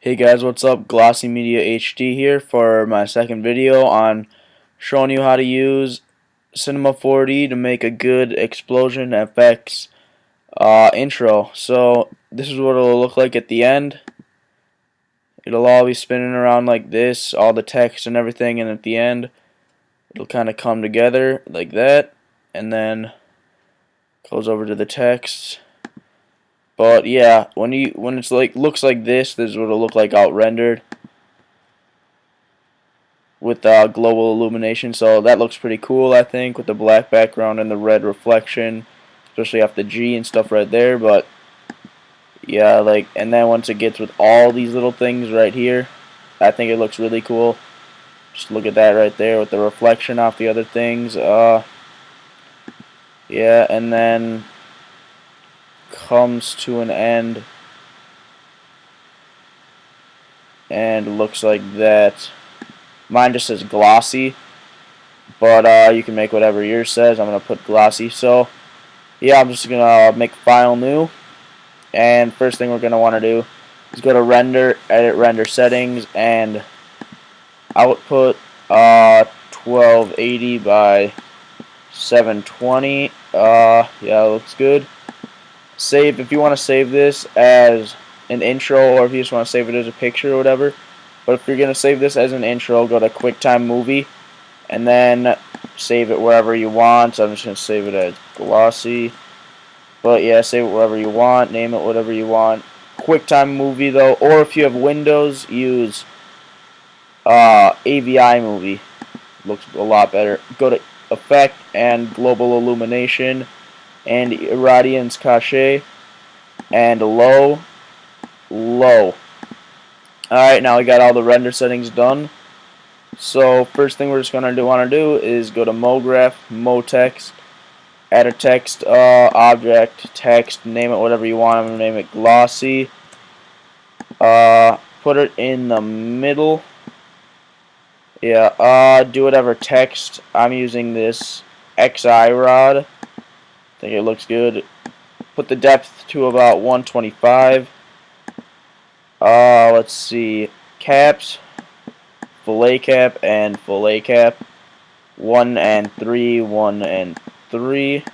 Hey guys, what's up? Glossy Media HD here for my second video on showing you how to use Cinema 4D to make a good explosion effects intro. So this is what it'll look like at the end. It'll all be spinning around like this, all the text and everything, and at the end it'll kind of come together like that, and then goes over to the text. But yeah, when it's like looks like this is what it'll look like out rendered with global illumination. So that looks pretty cool, I think, with the black background and the red reflection, especially off the G and stuff right there. But yeah, and then once it gets with all these little things right here, I think it looks really cool. Just look at that right there with the reflection off the other things. Yeah, and then comes to an end and looks like that. Mine just says glossy, but you can make whatever yours says. I'm gonna put glossy. So yeah, I'm just gonna make file new, and first thing we're gonna want to do is go to render, edit render settings, and output 1280 by 720. Yeah, looks good. Save if you want to save this as an intro, or if you just want to save it as a picture or whatever. But if you're gonna save this as an intro, go to QuickTime Movie and then save it wherever you want. So I'm just gonna save it as glossy. But yeah, save it wherever you want, name it whatever you want. QuickTime Movie though, or if you have Windows, use AVI Movie. Looks a lot better. Go to Effect and Global Illumination and Irradiance Cache and low. Alright, now we got all the render settings done. So first thing we're just gonna want to do is go to MoGraph, MoText, add a text object, text, name it whatever you want. I'm gonna name it glossy. Put it in the middle. Yeah, do whatever text. I'm using this XI rod. I think it looks good. Put the depth to about 125. Let's see. Caps, fillet cap, and fillet cap. 1 and 3, 1 and 3.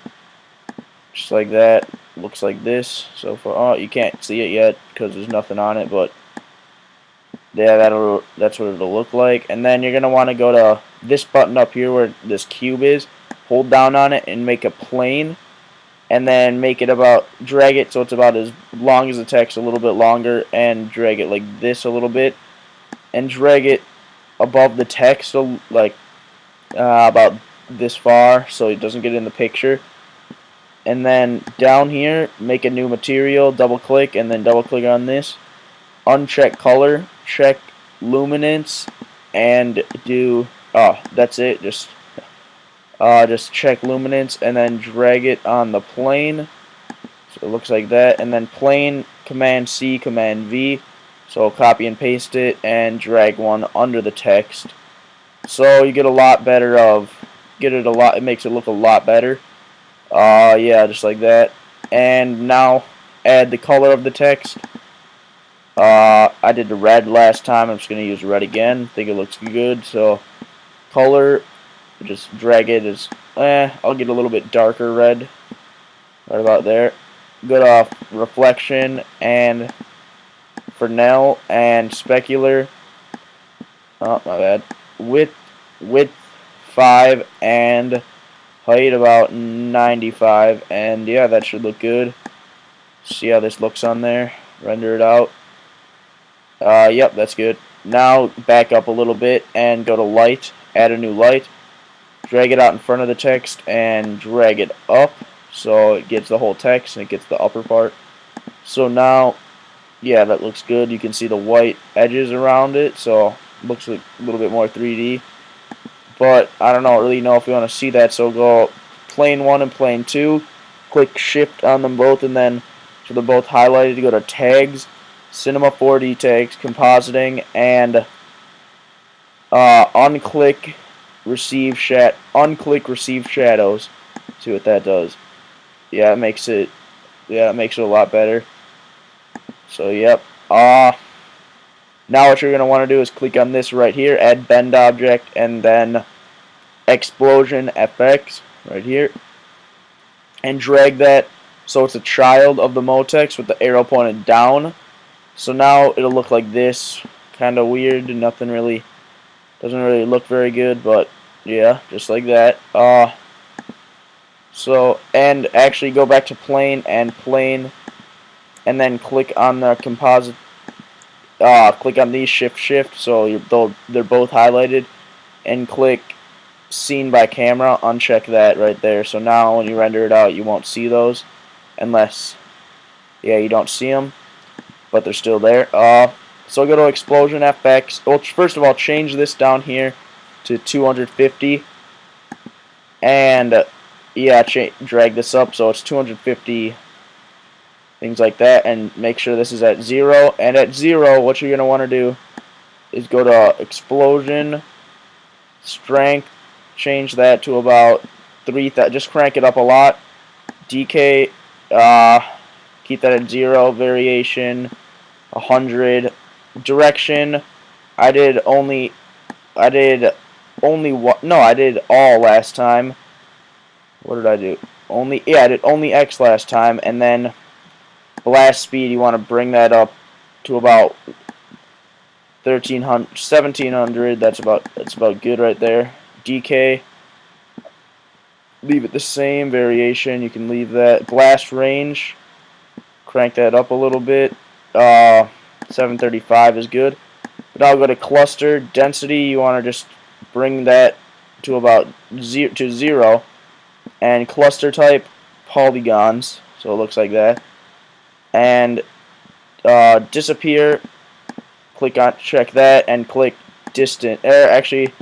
Just like that. Looks like this so far. Oh, you can't see it yet because there's nothing on it, but yeah, that's what it'll look like. And then you're gonna want to go to this button up here where this cube is. Hold down on it and make a plane. And then make it drag it so it's about as long as the text, a little bit longer, and drag it like this a little bit, and drag it above the text, so about this far, so it doesn't get in the picture. And then down here, make a new material, double click, and then double click on this, uncheck color, check luminance, and do that's it. Just check luminance and then drag it on the plane. So it looks like that. And then plane, Command C, Command V. So copy and paste it and drag one under the text. So you get a lot better it makes it look a lot better. Yeah, just like that. And now add the color of the text. I did the red last time. I'm just going to use red again. I think it looks good. So color, just drag it as I'll get a little bit darker red right about there. Go to reflection and Fresnel and specular. Oh, my bad. Width 5 and height about 95, and yeah, that should look good. See how this looks on there. Render it out. Yep, that's good. Now back up a little bit and go to light. Add a new light. Drag it out in front of the text and drag it up so it gets the whole text and it gets the upper part. So now, yeah, that looks good. You can see the white edges around it, so it looks like a little bit more 3D. But I don't really know if you want to see that, so go plane 1 and plane 2. Click shift on them both, and then so they're both highlighted. You go to tags, Cinema 4D tags, compositing, and unclick receive shadows. See what that does. Yeah, it makes it a lot better. So yep. Now what you're going to want to do is click on this right here, add bend object, and then explosion FX right here, and drag that so it's a child of the Motex with the arrow pointed down. So now it'll look like this, kind of weird, nothing really, doesn't really look very good, but yeah, just like that. So, and actually go back to plane, and then click on the composite, click on these shift, so they're both highlighted, and click scene by camera, uncheck that right there. So now when you render it out, you won't see those, unless, yeah, you don't see them, but they're still there. So go to explosion FX. Well, first of all, change this down here to 250, and yeah, drag this up so it's 250, things like that, and make sure this is at 0. And at 0, what you're going to want to do is go to explosion, strength, change that to about 3,000, just crank it up a lot. DK, keep that at 0, variation, 100, direction, I did all last time. What did I do? I did only X last time, and then blast speed, you want to bring that up to about 1300, 1700. That's about good right there. DK, leave it the same. Variation, you can leave that. Blast range, crank that up a little bit. 735 is good. But now I'll go to cluster density. You want to just bring that to about 0, and cluster type polygons, so it looks like that. And disappear, check that, and click distant. Actually,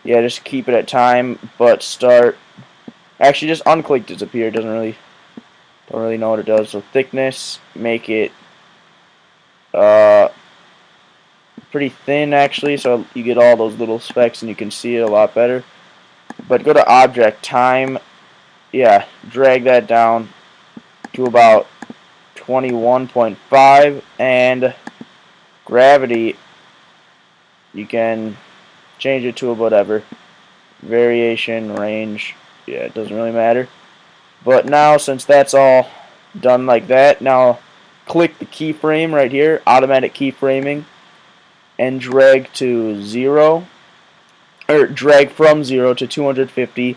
yeah, just keep it at time, but start. Actually, just unclick disappear. Don't really know what it does. So thickness, make it pretty thin actually, so you get all those little specks and you can see it a lot better. But go to object time, yeah, drag that down to about 21.5, and gravity, you can change it to whatever. Variation, range, yeah, it doesn't really matter. But now, since that's all done like that, now click the keyframe right here, automatic keyframing, and drag to 0, or drag from 0 to 250.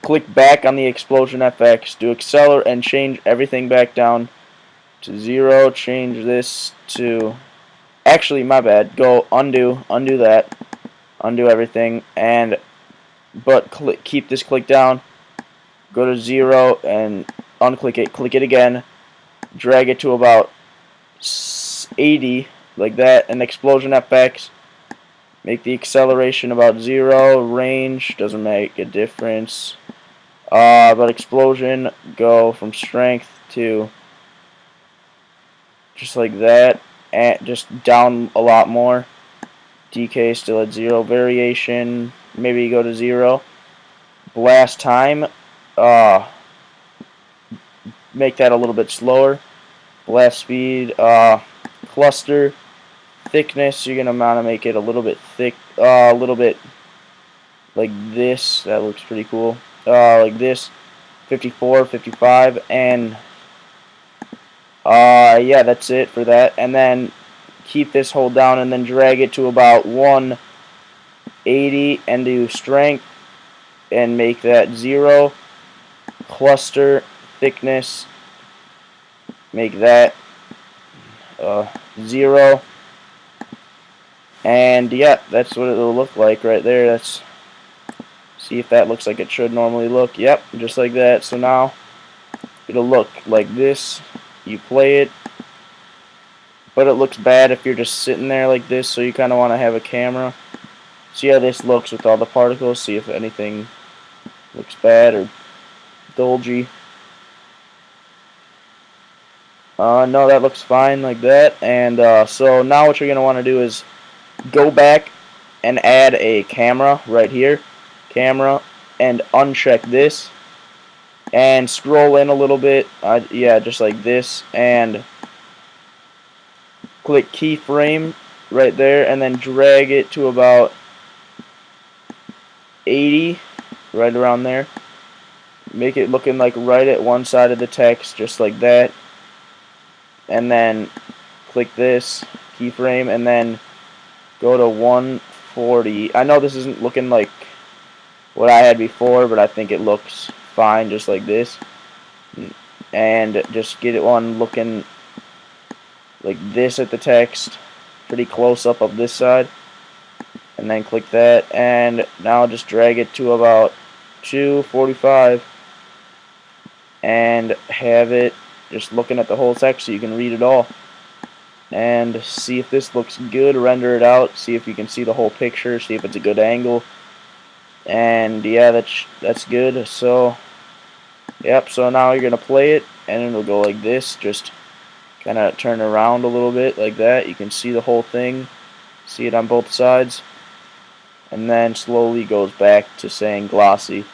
Click back on the explosion FX, do accelerate, and change everything back down to 0. Change this to, actually, my bad. Go undo that, undo everything, but keep this click down. Go to 0 and unclick it. Click it again. Drag it to about 80, like that, and explosion FX. Make the acceleration about 0. Range doesn't make a difference. But explosion, go from strength to just like that, and just down a lot more. DK still at 0. Variation, maybe go to 0. Blast time, make that a little bit slower. Blast speed, cluster thickness, you're gonna want to make it a little bit thick, a little bit like this. That looks pretty cool. Like this, 54, 55, and yeah, that's it for that. And then keep this hold down, and then drag it to about 180, and do strength, and make that 0. Cluster thickness, make that 0. And yeah, that's what it'll look like right there. See if that looks like it should normally look. Yep, just like that. So now it'll look like this. You play it, but it looks bad if you're just sitting there like this, so you kind of want to have a camera. See how this looks with all the particles. See if anything looks bad or dulgy. No, that looks fine like that. And so now what you're going to want to do is go back and add a camera right here. Camera, and uncheck this, and scroll in a little bit, yeah, just like this, and click keyframe, right there, and then drag it to about 80, right around there. Make it looking like right at one side of the text, just like that. And then click this keyframe, and then go to 140. I know this isn't looking like what I had before, but I think it looks fine just like this. And just get it one looking like this at the text, pretty close up of this side. And then click that, and now just drag it to about 245 and have it just looking at the whole text so you can read it all. And see if this looks good, render it out, see if you can see the whole picture, see if it's a good angle. And yeah, that's good. So yep, so now you're gonna play it and it'll go like this, just kind of turn around a little bit like that. You can see the whole thing, see it on both sides, and then slowly goes back to saying glossy.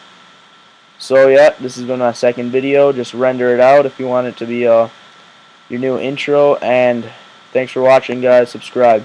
So yeah, this has been my second video. Just render it out if you want it to be your new intro, and thanks for watching, guys. Subscribe.